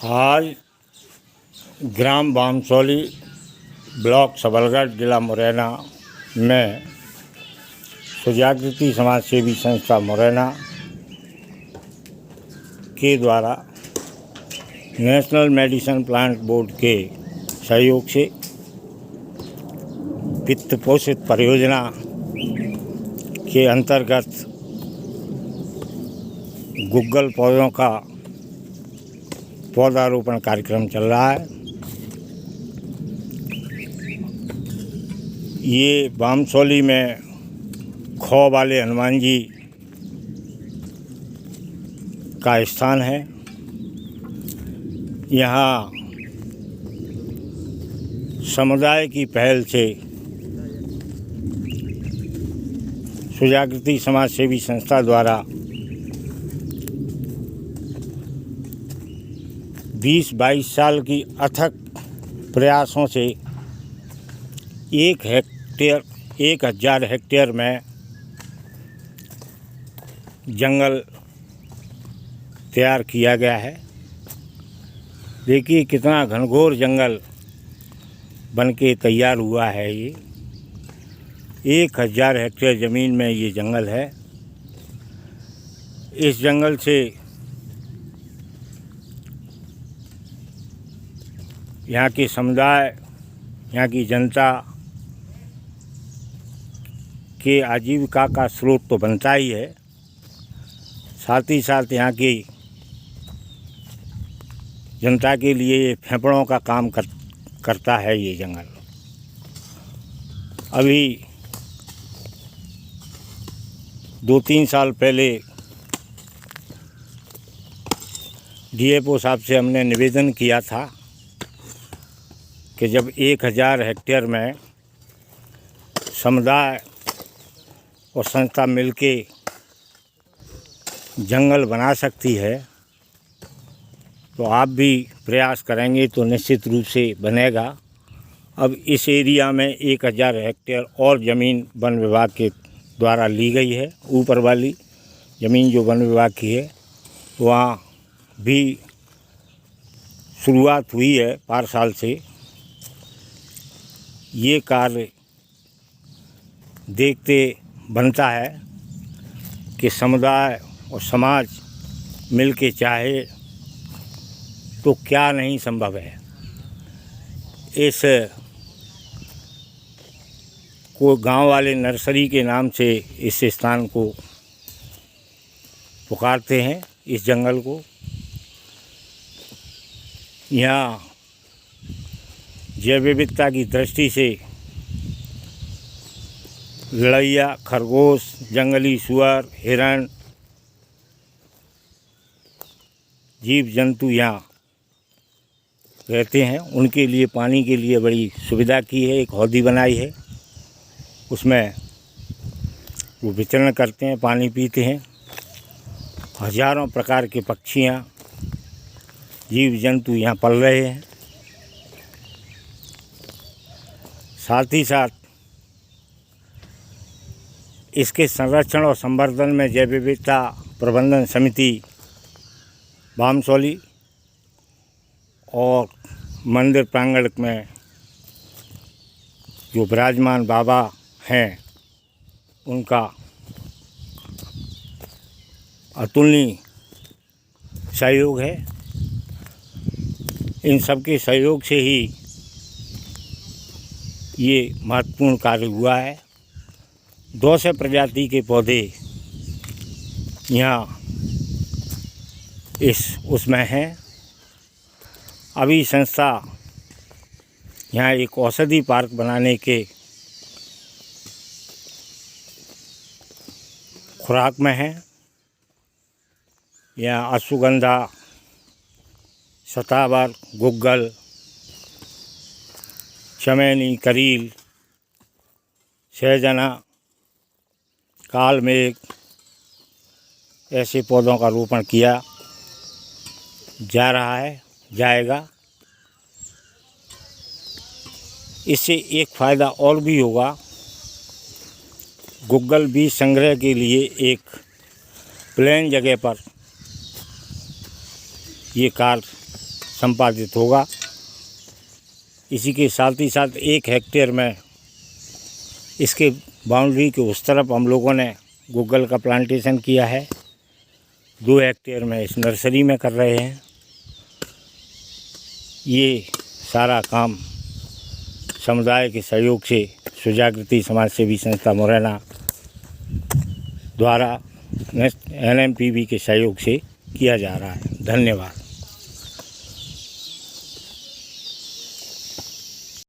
आज ग्राम बामसौली, ब्लॉक सबलगढ़, जिला मुरैना में सुजागृति समाज सेवी संस्था मुरैना के द्वारा नेशनल मेडिसिन प्लांट बोर्ड के सहयोग से वित्त पोषित परियोजना के अंतर्गत गुग्गल पौधों का पौधारोपण कार्यक्रम चल रहा है। ये बामसौली में खो वाले हनुमान जी का स्थान है। यहाँ समुदाय की पहल से सुजागृति समाज सेवी संस्था द्वारा 20-22 साल की अथक प्रयासों से 1000 हेक्टेयर में जंगल तैयार किया गया है। देखिए कितना घनघोर जंगल बनके तैयार हुआ है। ये 1000 हेक्टेयर ज़मीन में ये जंगल है। इस जंगल से यहाँ के समुदाय, यहाँ की जनता के आजीविका का स्रोत तो बनता ही है, साथ ही साथ यहाँ की जनता के लिए फेफड़ों का काम करता है ये जंगल। अभी 2-3 साल पहले डीएफओ साहब से हमने निवेदन किया था कि जब 1000 हेक्टेयर में समुदाय और संस्था मिलके जंगल बना सकती है तो आप भी प्रयास करेंगे तो निश्चित रूप से बनेगा। अब इस एरिया में 1000 हेक्टेयर और ज़मीन वन विभाग के द्वारा ली गई है। ऊपर वाली ज़मीन जो वन विभाग की है वहाँ भी शुरुआत हुई है 5 साल से। ये कार्य देखते बनता है कि समुदाय और समाज मिलके चाहे तो क्या नहीं संभव है। इस को गांव वाले नर्सरी के नाम से इस स्थान को पुकारते हैं, इस जंगल को। यहाँ जैव विविधता की दृष्टि से लड़ैया, खरगोश, जंगली सुअर, हिरण, जीव जंतु यहाँ रहते हैं। उनके लिए पानी के लिए बड़ी सुविधा की है, एक हौदी बनाई है, उसमें वो विचरण करते हैं, पानी पीते हैं। हजारों प्रकार के पक्षियाँ, जीव जंतु यहाँ पल रहे हैं। साथ ही साथ इसके संरक्षण और संवर्धन में जैव विविधता प्रबंधन समिति बामसौली और मंदिर प्रांगण में जो विराजमान बाबा हैं उनका अतुलनीय सहयोग है। इन सबके सहयोग से ही ये महत्वपूर्ण कार्य हुआ है। 200 प्रजाति के पौधे यहाँ उसमें हैं। अभी संस्था यहाँ एक औषधि पार्क बनाने के खुराक में है। यहाँ अश्वगंधा, शतावर, गुग्गल, चमेली, करील, सहजना, कालमेघ ऐसे पौधों का रोपण किया जा रहा है, जाएगा। इससे एक फ़ायदा और भी होगा। गुग्गल बीज संग्रह के लिए एक प्लेन जगह पर ये कार्य संपादित होगा। इसी के साथ ही साथ 1 हेक्टेयर में इसके बाउंड्री के उस तरफ हम लोगों ने गूगल का प्लांटेशन किया है। 2 हेक्टेयर में इस नर्सरी में कर रहे हैं। ये सारा काम समुदाय के सहयोग से सुजागृति समाज सेवी संस्था मुरैना द्वारा NMPV के सहयोग से किया जा रहा है। धन्यवाद।